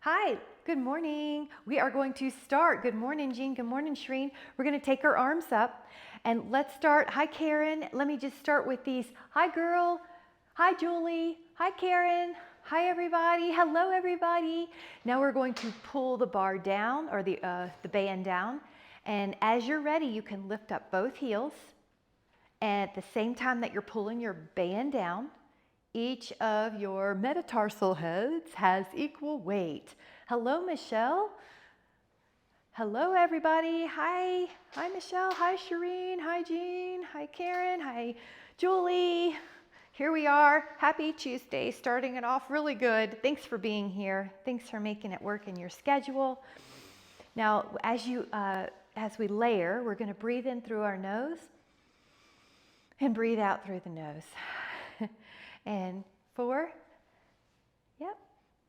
Hi, good morning. We are going to start. Good morning, Jean. Good morning, Shreen. We're going to take our arms up and let's start. Hi, Karen. Let me just start with these. Hi, girl. Hi, Julie. Hi, Karen. Hi, everybody. Hello, everybody. Now we're going to pull the bar down or the band down. And as you're ready, you can lift up both heels. And at the same time that you're pulling your band down, each of your metatarsal heads has equal weight. Hello, Michelle. Hello, everybody. Hi. Hi, Michelle. Hi, Shireen. Hi, Jean. Hi, Karen. Hi, Julie. Here we are. Happy Tuesday. Starting it off really good. Thanks for being here. Thanks for making it work in your schedule. Now, as we layer, we're going to breathe in through our nose and breathe out through the nose. And 4, yep,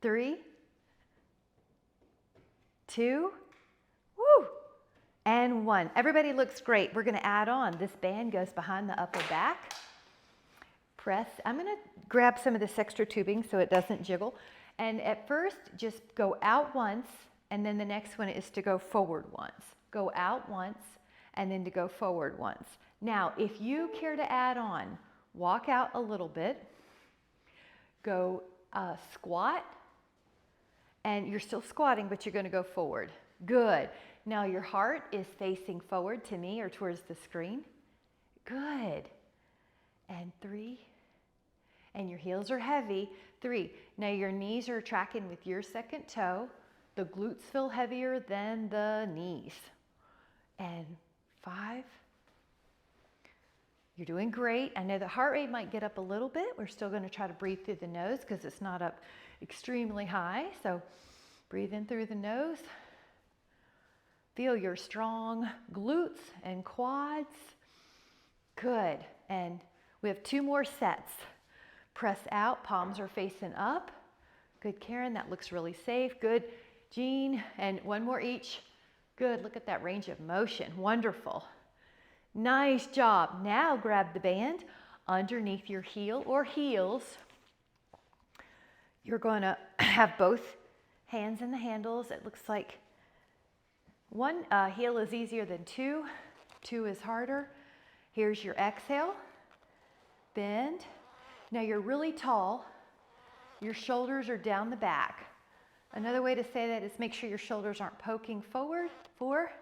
3, 2, woo, and 1. Everybody looks great. We're going to add on. This band goes behind the upper back. Press. I'm going to grab some of this extra tubing so it doesn't jiggle. And at first, just go out once, and then the next one is to go forward once. Go out once, and then to go forward once. Now, if you care to add on, walk out a little bit. Go squat, and you're still squatting, but you're going to go forward. Good. Now your heart is facing forward to me or towards the screen. Good. And 3. And your heels are heavy. 3. Now your knees are tracking with your second toe. The glutes feel heavier than the knees. And 5. You're doing great. I know the heart rate might get up a little bit. We're still going to try to breathe through the nose because it's not up extremely high. So breathe in through the nose. Feel your strong glutes and quads. Good. And we have 2 more sets. Press out. Palms are facing up. Good, Karen. That looks really safe. Good, Jean. And 1 more each. Good. Look at that range of motion. Wonderful. Nice job. Now grab the band underneath your heel or heels. You're going to have both hands in the handles. It looks like 1 heel is easier than 2. 2 is harder. Here's your exhale. Bend. Now you're really tall. Your shoulders are down the back. Another way to say that is make sure your shoulders aren't poking forward. 4.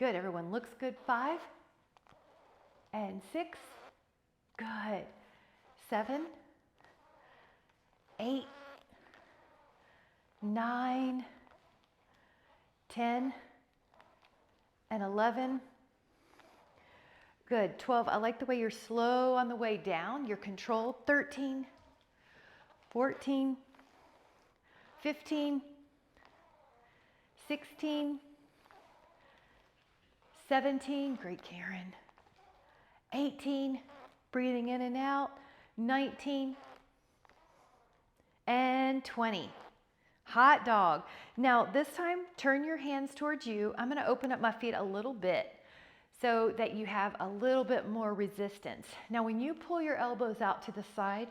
Good. Everyone looks good. 5. And 6, good. 7, 8, 9, 10, and 11. Good, 12. I like the way you're slow on the way down. You're controlled. 13, 14, 15, 16, 17. Great, Karen. 18, breathing in and out, 19, and 20. Hot dog. Now this time, turn your hands towards you. I'm going to open up my feet a little bit so that you have a little bit more resistance. Now when you pull your elbows out to the side,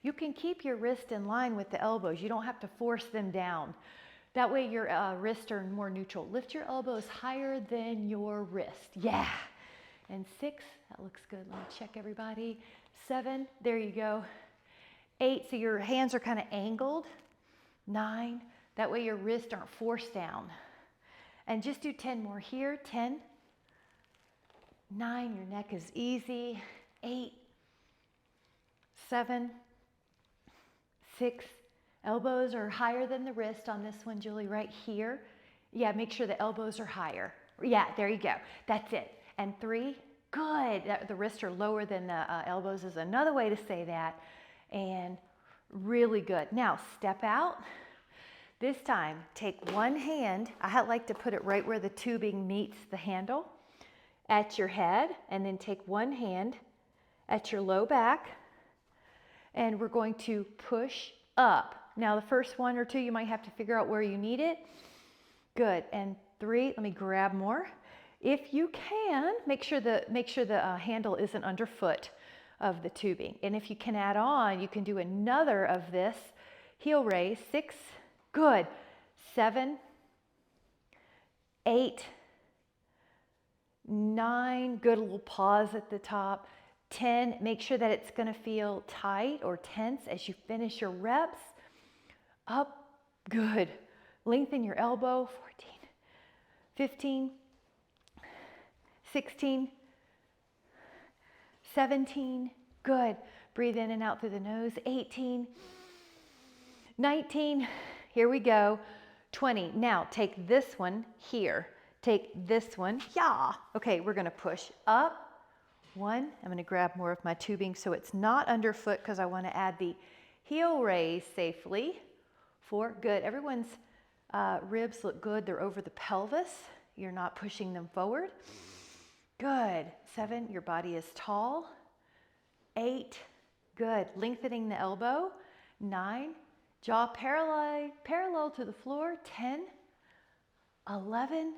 you can keep your wrist in line with the elbows. You don't have to force them down. That way your wrists are more neutral. Lift your elbows higher than your wrist. Yeah. And 6, that looks good. Let me check everybody. 7, there you go. 8, so your hands are kind of angled. 9, that way your wrists aren't forced down. And just do 10 more here. 10, 9, your neck is easy. 8, 7, 6, elbows are higher than the wrist on this one, Julie, right here. Yeah, make sure the elbows are higher. Yeah, there you go. That's it. And 3, good. The wrists are lower than the elbows is another way to say that. And really good. Now step out. This time, take 1 hand. I like to put it right where the tubing meets the handle at your head. And then take 1 hand at your low back. And we're going to push up. Now the first 1 or 2, you might have to figure out where you need it. Good. And 3, let me grab more. If you can, make sure the handle isn't underfoot of the tubing. And if you can add on, you can do another of this heel raise. 6, good. 7, 8, 9, good, a little pause at the top. 10, make sure that it's going to feel tight or tense as you finish your reps. Up, good. Lengthen your elbow. 14, 15, 16, 17, good. Breathe in and out through the nose. 18, 19, here we go. 20. Now take this one here. Take this one. Yeah. Okay, we're going to push up. 1. I'm going to grab more of my tubing so it's not underfoot because I want to add the heel raise safely. 4. Good. Everyone's ribs look good. They're over the pelvis. You're not pushing them forward. Good. 7. Your body is tall. 8. Good. Lengthening the elbow. 9. Jaw parallel to the floor. 10. 11.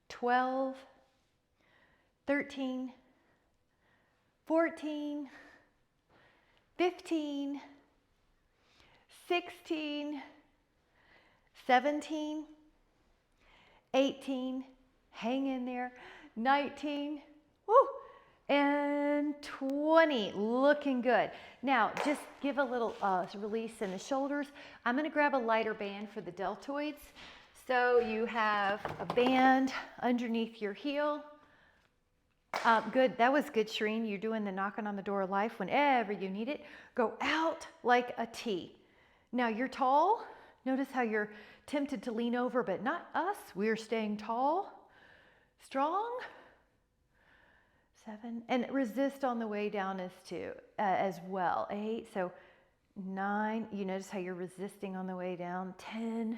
12. 13. 14. 15. 16. 17. 18. Hang in there. 19. Woo! And 20. Looking good. Now, just give a little release in the shoulders. I'm going to grab a lighter band for the deltoids. So you have a band underneath your heel. Good. That was good, Shereen. You're doing the knocking on the door of life whenever you need it. Go out like a T. Now, you're tall. Notice how you're tempted to lean over, but not us. We're staying tall, strong. 7. And resist on the way down as well. 8. So 9. You notice how you're resisting on the way down. 10.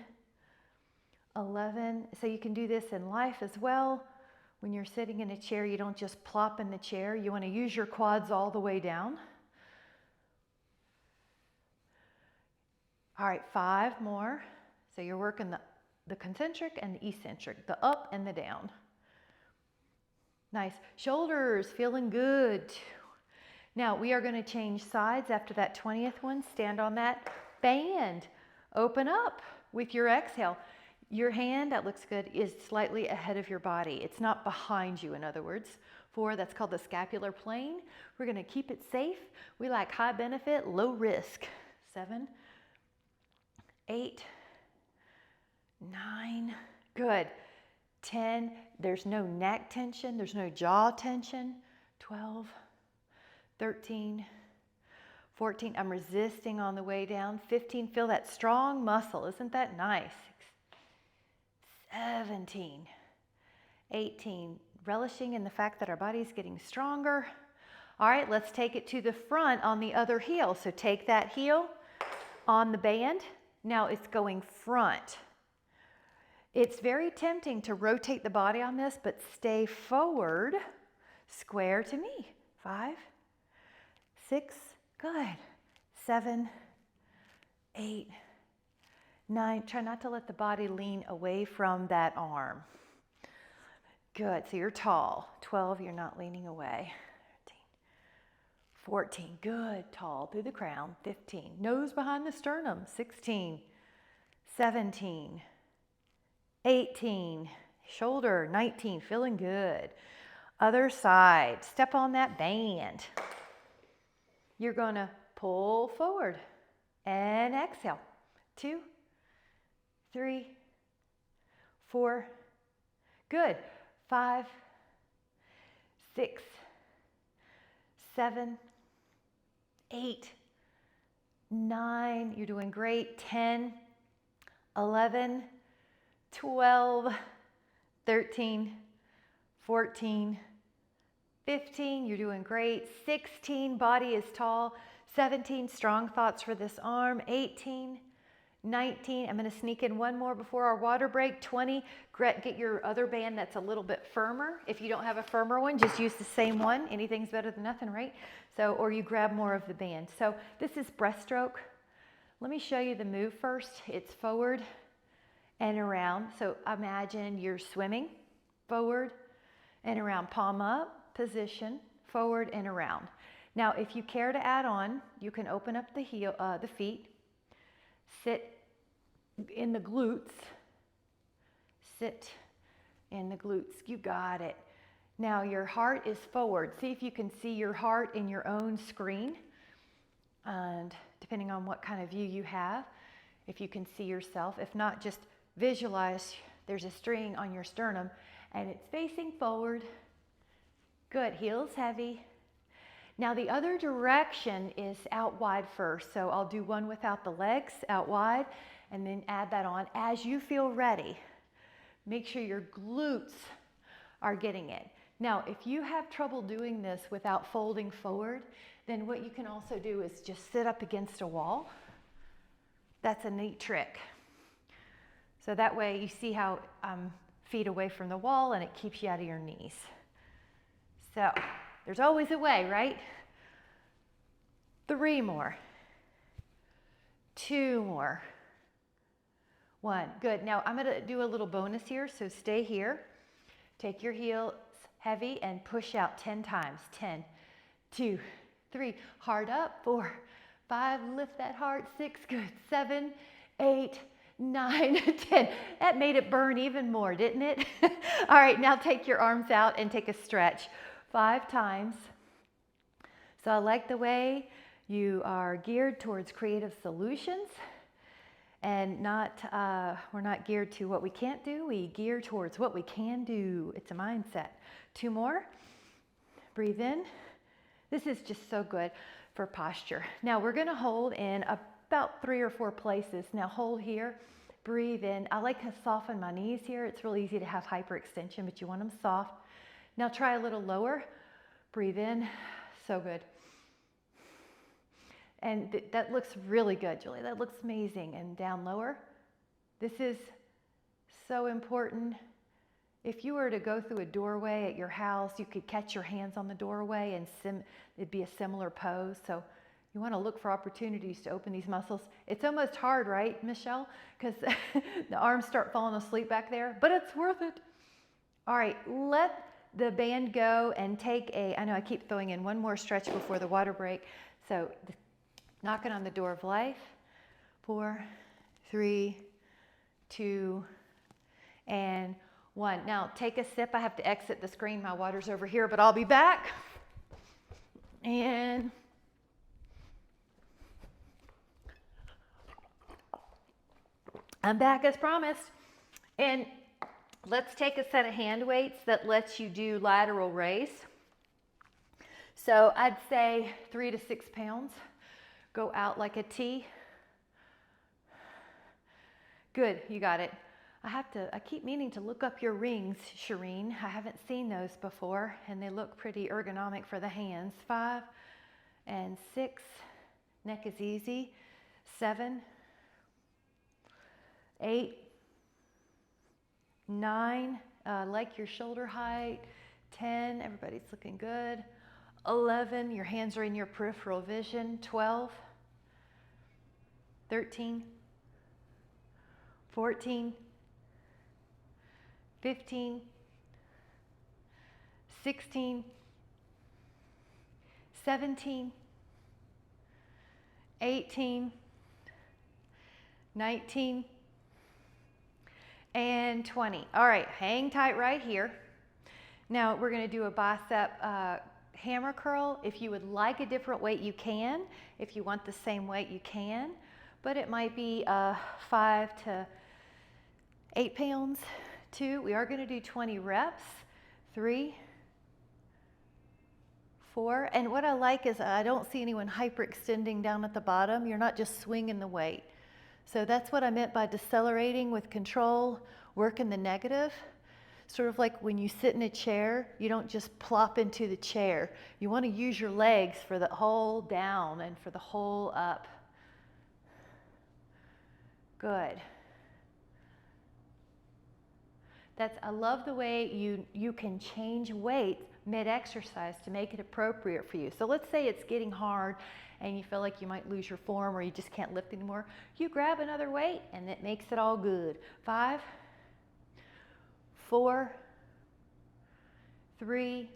11. So you can do this in life as well. When you're sitting in a chair, you don't just plop in the chair. You want to use your quads all the way down. All right, 5 more. So you're working the concentric and the eccentric, the up and the down. Nice. Shoulders feeling good. Now we are going to change sides after that 20th one. Stand on that band. Open up with your exhale. Your hand, that looks good, is slightly ahead of your body. It's not behind you, in other words. 4, that's called the scapular plane. We're going to keep it safe. We like high benefit, low risk. 7, 8, 9, good. 10, there's no neck tension, there's no jaw tension. 12, 13, 14, I'm resisting on the way down. 15, feel that strong muscle, isn't that nice? 17, 18, relishing in the fact that our body's getting stronger. All right, let's take it to the front on the other heel. So take that heel on the band. Now it's going front. It's very tempting to rotate the body on this, but stay forward, square to me. 5, 6, good. 7, 8, 9, try not to let the body lean away from that arm. Good, so you're tall. 12, you're not leaning away. 13, 14, good, tall through the crown. 15, nose behind the sternum. 16, 17, 18, shoulder. 19, feeling good. Other side, step on that band. You're gonna pull forward and exhale. 2, 3, 4, good. 5, 6, 7, 8, 9, you're doing great. 10, 11, 12, 13, 14, 15, you're doing great. 16, body is tall. 17, strong thoughts for this arm. 18, 19, I'm going to sneak in one more before our water break. 20, get your other band that's a little bit firmer. If you don't have a firmer one, just use the same one. Anything's better than nothing, right? So, or you grab more of the band. So this is breaststroke. Let me show you the move first. It's forward and around. So imagine you're swimming, forward and around, palm up, position, forward and around. Now, if you care to add on, you can open up the feet, sit in the glutes. Sit in the glutes. You got it. Now your heart is forward. See if you can see your heart in your own screen. And depending on what kind of view you have, if you can see yourself. If not, just visualize there's a string on your sternum and it's facing forward. Good, heels heavy. Now the other direction is out wide first. So I'll do one without the legs, out wide, and then add that on as you feel ready. Make sure your glutes are getting it. Now, if you have trouble doing this without folding forward, then what you can also do is just sit up against a wall. That's a neat trick. So that way you see how feet away from the wall and it keeps you out of your knees. So there's always a way, right? 3 more. 2 more. 1. Good. Now I'm going to do a little bonus here. So stay here. Take your heels heavy and push out 10 times. 10, 2, 3. Hard up. 4, 5. Lift that heart. 6. Good. 7, 8, 9, 10. That made it burn even more, didn't it? All right. Now take your arms out and take a stretch 5 times. So I like the way you are geared towards creative solutions. And we're not geared to what we can't do. We gear towards what we can do. It's a mindset. 2 more. Breathe in. This is just so good for posture. Now we're going to hold in about 3 or 4 places. Now hold here. Breathe in. I like to soften my knees here. It's really easy to have hyperextension, but you want them soft. Now try a little lower. Breathe in. So good. And that looks really good, Julie. That looks amazing. And down lower. This is so important. If you were to go through a doorway at your house, you could catch your hands on the doorway and it'd be a similar pose. So you want to look for opportunities to open these muscles. It's almost hard, right, Michelle? Because the arms start falling asleep back there, but it's worth it. All right, let the band go and take I know I keep throwing in one more stretch before the water break. So knocking on the door of life. 4, 3, 2, and 1. Now take a sip. I have to exit the screen. My water's over here, but I'll be back. And I'm back as promised. And let's take a set of hand weights that lets you do lateral raise. So I'd say 3 to 6 pounds. Go out like a T. Good, you got it. I keep meaning to look up your rings, Shireen. I haven't seen those before, and they look pretty ergonomic for the hands. 5 and 6. Neck is easy. 7, 8, 9. Like your shoulder height. 10. Everybody's looking good. 11. Your hands are in your peripheral vision. 12. 13. 14. 15, 16, 17, 18, 19, and 20. All right, hang tight right here. Now we're going to do a bicep hammer curl. If you would like a different weight, you can. If you want the same weight, you can. But it might be 5 to 8 pounds. 2, we are going to do 20 reps. 3, 4, and what I like is I don't see anyone hyperextending down at the bottom. You're not just swinging the weight. So that's what I meant by decelerating with control, working the negative. Sort of like when you sit in a chair, you don't just plop into the chair. You want to use your legs for the whole down and for the whole up. Good. I love the way you can change weight mid-exercise to make it appropriate for you. So let's say it's getting hard and you feel like you might lose your form or you just can't lift anymore. You grab another weight and it makes it all good. 5, 4, 3,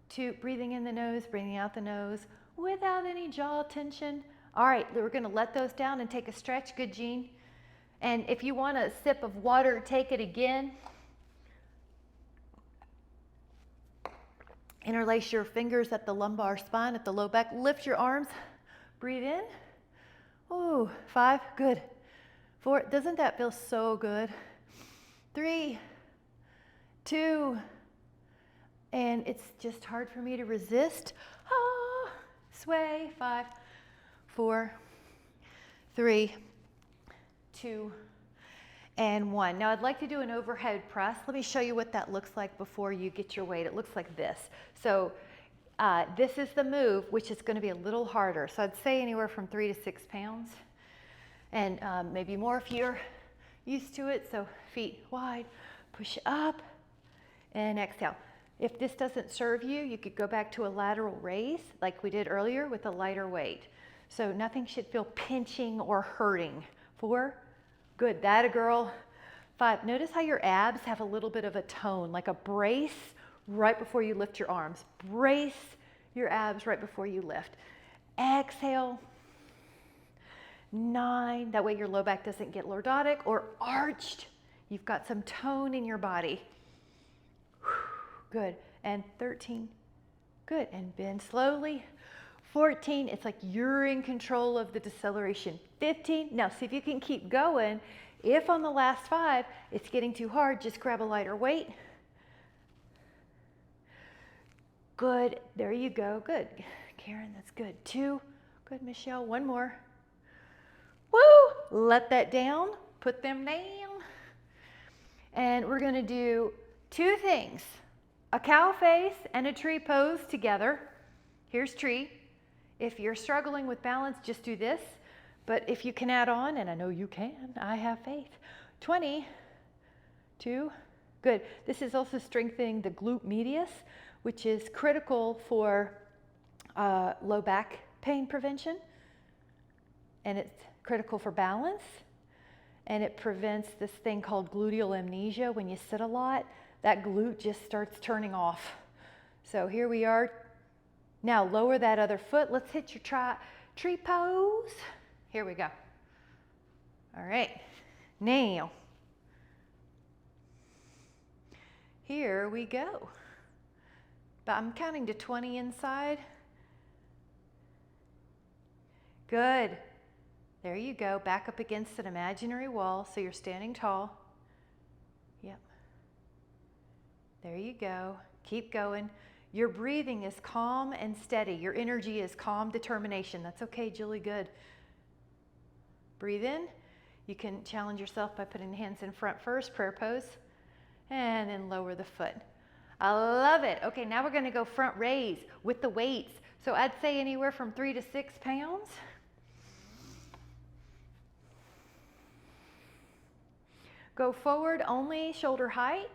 2, breathing in the nose, breathing out the nose without any jaw tension. All right, we're gonna let those down and take a stretch. Good, Jean. And if you want a sip of water, take it again. Interlace your fingers at the lumbar spine, at the low back. Lift your arms. Breathe in. Ooh, 5, good. 4, doesn't that feel so good? 3, 2, and it's just hard for me to resist. Ah, sway. 5, 4, 3, 2, and 1. Now I'd like to do an overhead press. Let me show you what that looks like before you get your weight. It looks like this. So this is the move, which is going to be a little harder. So I'd say anywhere from 3 to 6 pounds, and maybe more if you're used to it. So feet wide, push up, and exhale. If this doesn't serve you, you could go back to a lateral raise like we did earlier with a lighter weight. So nothing should feel pinching or hurting. 4, good, that a girl. 5, notice how your abs have a little bit of a tone, like a brace right before you lift your arms. Brace your abs right before you lift. Exhale. 9, that way your low back doesn't get lordotic or arched. You've got some tone in your body. Good, and 13, good, and bend slowly. 14, it's like you're in control of the deceleration. 15, now see if you can keep going. If on the last 5, it's getting too hard, just grab a lighter weight. Good, there you go, good. Karen, that's good. 2, good, Michelle, 1 more. Woo, let that down, put them down. And we're gonna do 2 things. A cow face and a tree pose together. Here's tree. If you're struggling with balance, just do this. But if you can add on, and I know you can, I have faith. 20, 2, good. This is also strengthening the glute medius, which is critical for low back pain prevention. And it's critical for balance. And it prevents this thing called gluteal amnesia. When you sit a lot, that glute just starts turning off. So here we are. Now lower that other foot. Let's hit your tree pose. Here we go. All right. Now, here we go. But I'm counting to 20 inside. Good. There you go. Back up against an imaginary wall so you're standing tall. Yep. There you go. Keep going. Your breathing is calm and steady. Your energy is calm determination. That's okay, Julie. Good. Breathe in. You can challenge yourself by putting the hands in front first, prayer pose, and then lower the foot. I love it. Okay, now we're going to go front raise with the weights. So I'd say anywhere from 3 to 6 pounds. Go forward only shoulder height.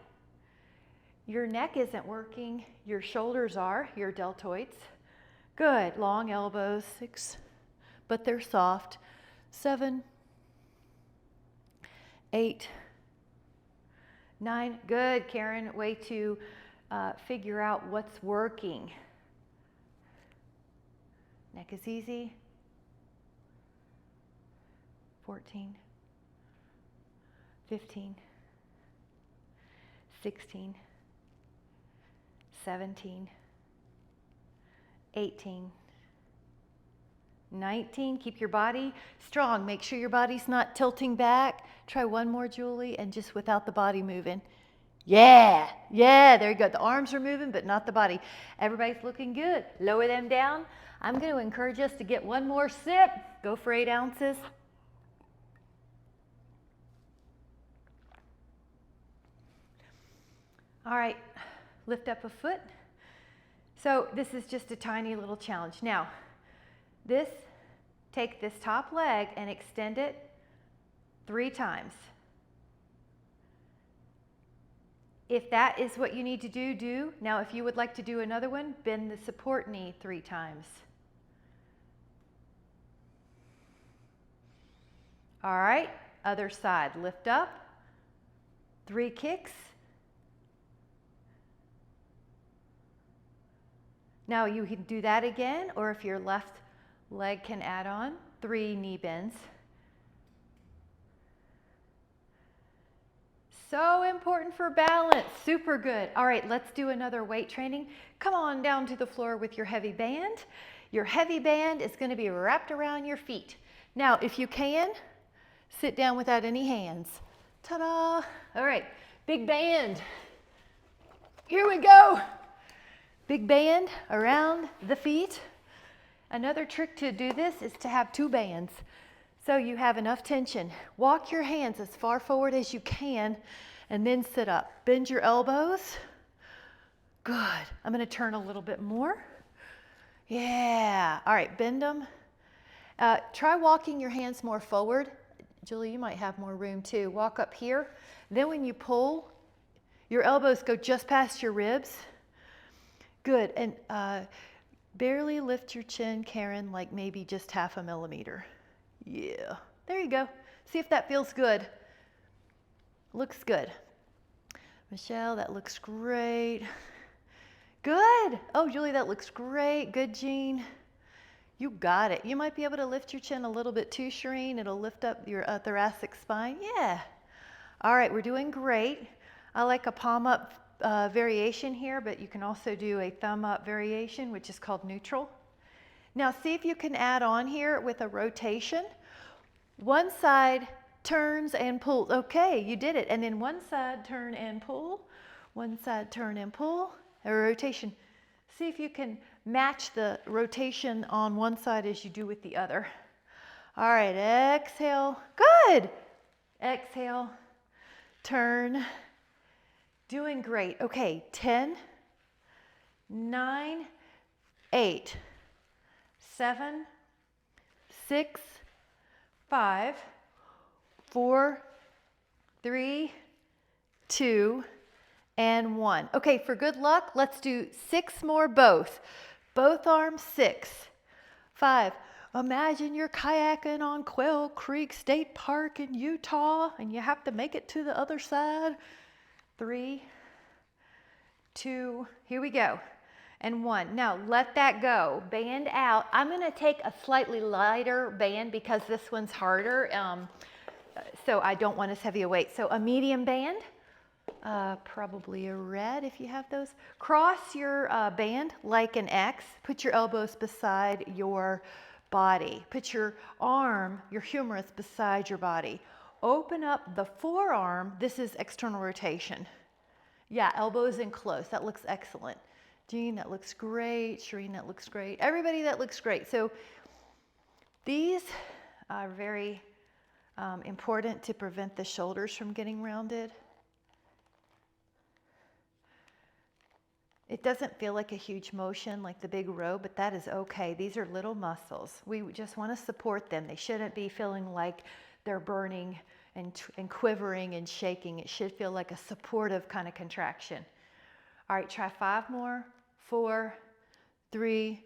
Your neck isn't working, your shoulders are, your deltoids. Good, long elbows, 6, but they're soft. 7, 8, 9, good, Karen, way to figure out what's working. Neck is easy. 14, 15, 16, 17, 18, 19. Keep your body strong. Make sure your body's not tilting back. Try one more, Julie, and just without the body moving. Yeah, there you go. The arms are moving, but not the body. Everybody's looking good. Lower them down. I'm going to encourage us to get one more sip. Go for 8 ounces. All right, lift up a foot. So this is just a tiny little challenge. Now, take this top leg and extend it 3 times. If that is what you need to do, do. Now, if you would like to do another one, bend the support knee 3 times. All right, other side. Lift up, 3 kicks. Now you can do that again, or if your left leg can add on, 3 knee bends. So important for balance, super good. All right, let's do another weight training. Come on down to the floor with your heavy band. Your heavy band is gonna be wrapped around your feet. Now, if you can, sit down without any hands. Ta-da! All right, big band. Here we go. Big band around the feet. Another trick to do this is to have 2 bands. So you have enough tension. Walk your hands as far forward as you can and then sit up. Bend your elbows. Good. I'm going to turn a little bit more. Yeah. All right, bend them. Try walking your hands more forward. Julie, you might have more room too. Walk up here. Then when you pull, your elbows go just past your ribs. Good. And barely lift your chin, Karen, like maybe just 0.5 millimeter. Yeah, there you go. See if that feels good. Looks good. Michelle, that looks great. Good. Oh, Julie, that looks great. Good, Jean. You got it. You might be able to lift your chin a little bit too, Shireen. It'll lift up your thoracic spine. Yeah. All right, we're doing great. I like a palm up variation here, but you can also do a thumb up variation, which is called neutral. Now see if you can add on here with a rotation. One side turns and pulls. Okay, you did it. And then one side turn and pull. One side turn and pull. A rotation. See if you can match the rotation on one side as you do with the other. All right, exhale. Good. Exhale. Turn. Doing great. Okay, 10, 9, 8. 7, 6, 5, 4, 3, 2, and 1. Okay, for good luck, let's do 6 more both. Both arms, 6. 5. Imagine you're kayaking on Quail Creek State Park in Utah and you have to make it to the other side. 3, 2, here we go. And 1. Now let that go. Band out. I'm going to take a slightly lighter band because this one's harder. So I don't want as heavy a weight. So a medium band, probably a red if you have those. Cross your band like an X. Put your elbows beside your body. Put your arm, your humerus beside your body. Open up the forearm. This is external rotation. Yeah, elbows in close. That looks excellent. Jean, that looks great. Shireen, that looks great. Everybody, that looks great. So these are very important to prevent the shoulders from getting rounded. It doesn't feel like a huge motion like the big row, but that is okay. These are little muscles. We just want to support them. They shouldn't be feeling like they're burning and quivering and shaking. It should feel like a supportive kind of contraction. All right, try 5 more. 4, 3,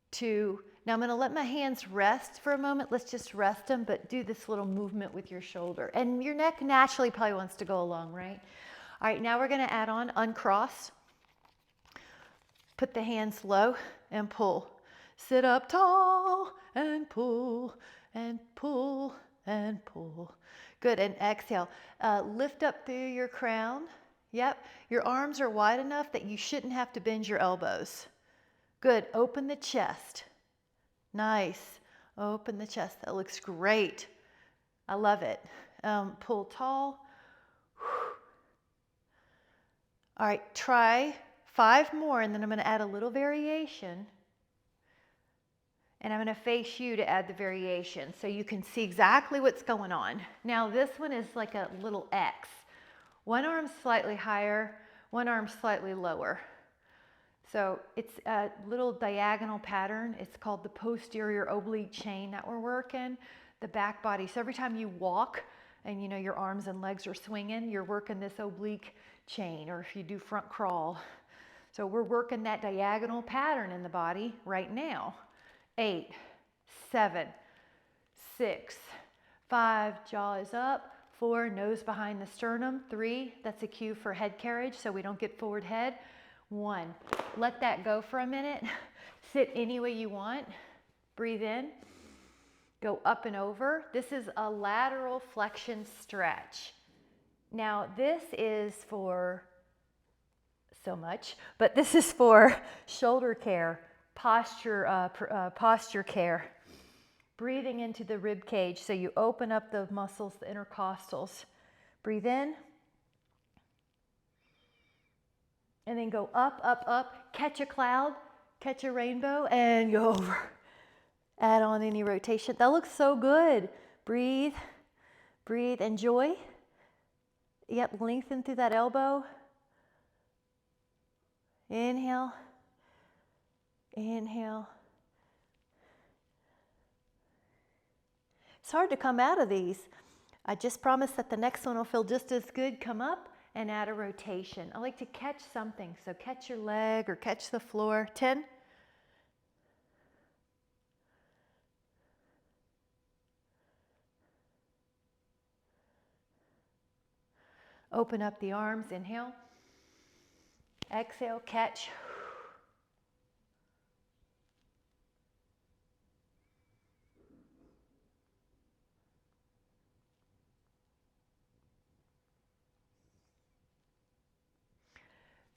2. Now I'm going to let my hands rest for a moment. Let's just rest them, but do this little movement with your shoulder. And your neck naturally probably wants to go along, right? All right, now we're going to add on uncross. Put the hands low and pull. Sit up tall and pull and pull and pull. Good, and exhale. Lift up through your crown. Yep, your arms are wide enough that you shouldn't have to bend your elbows. Good, open the chest. Nice, open the chest. That looks great. I love it. Pull tall. All right, try 5 more, and then I'm going to add a little variation. And I'm going to face you to add the variation so you can see exactly what's going on. Now this one is like a little X. One arm slightly higher, one arm slightly lower. So it's a little diagonal pattern. It's called the posterior oblique chain that we're working, the back body. So every time you walk and you know your arms and legs are swinging, you're working this oblique chain, or if you do front crawl. So we're working that diagonal pattern in the body right now. 8, 7, 6, 5, jaw is up. 4, nose behind the sternum. 3, that's a cue for head carriage so we don't get forward head. 1, let that go for a minute. Sit any way you want. Breathe in. Go up and over. This is a lateral flexion stretch. Now this is for so much, but this is for shoulder care, posture care. Breathing into the rib cage, so you open up the muscles, the intercostals. Breathe in. And then go up, up, up, catch a cloud, catch a rainbow, and go over. Add on any rotation. That looks so good. Breathe, breathe, enjoy. Yep, lengthen through that elbow. Inhale, inhale. It's hard to come out of these. I just promise that the next one will feel just as good. Come up and add a rotation. I like to catch something, so catch your leg or catch the floor. 10. Open up the arms, inhale. Exhale, catch.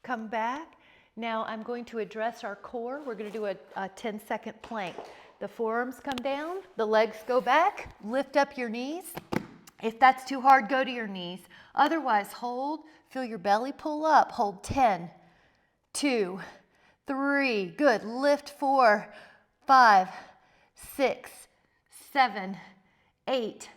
Come back. Now I'm going to address our core. We're going to do a 10-second plank. The forearms come down, the legs go back, lift up your knees. If that's too hard, go to your knees. Otherwise, hold, feel your belly pull up. Hold 10, 2, 3, good. Lift 4, 5, 6, 7, 8,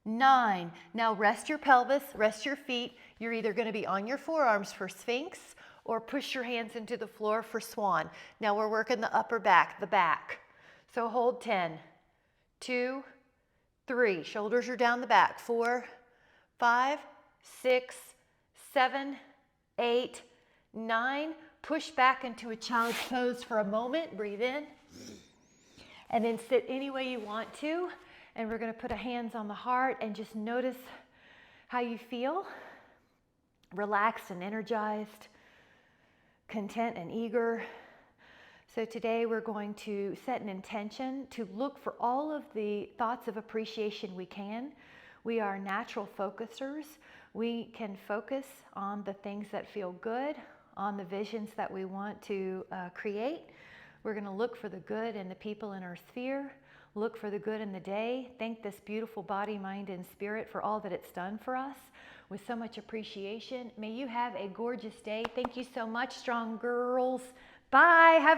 9. Now rest your pelvis, rest your feet. You're either going to be on your forearms for Sphinx or push your hands into the floor for Swan. Now we're working the upper back, the back. So hold 10, 2, 3. Shoulders are down the back. 4, 5, 6, 7, 8, 9. Push back into a child's pose for a moment. Breathe in. And then sit any way you want to. And we're going to put our hands on the heart and just notice how you feel. Relaxed and energized, content and eager. So today we're going to set an intention to look for all of the thoughts of appreciation we can. We are natural focusers. We can focus on the things that feel good, on the visions that we want to create. We're going to look for the good in the people in our sphere. Look for the good in the day. Thank this beautiful body, mind, and spirit for all that it's done for us with so much appreciation. May you have a gorgeous day. Thank you so much, strong girls. Bye. Have a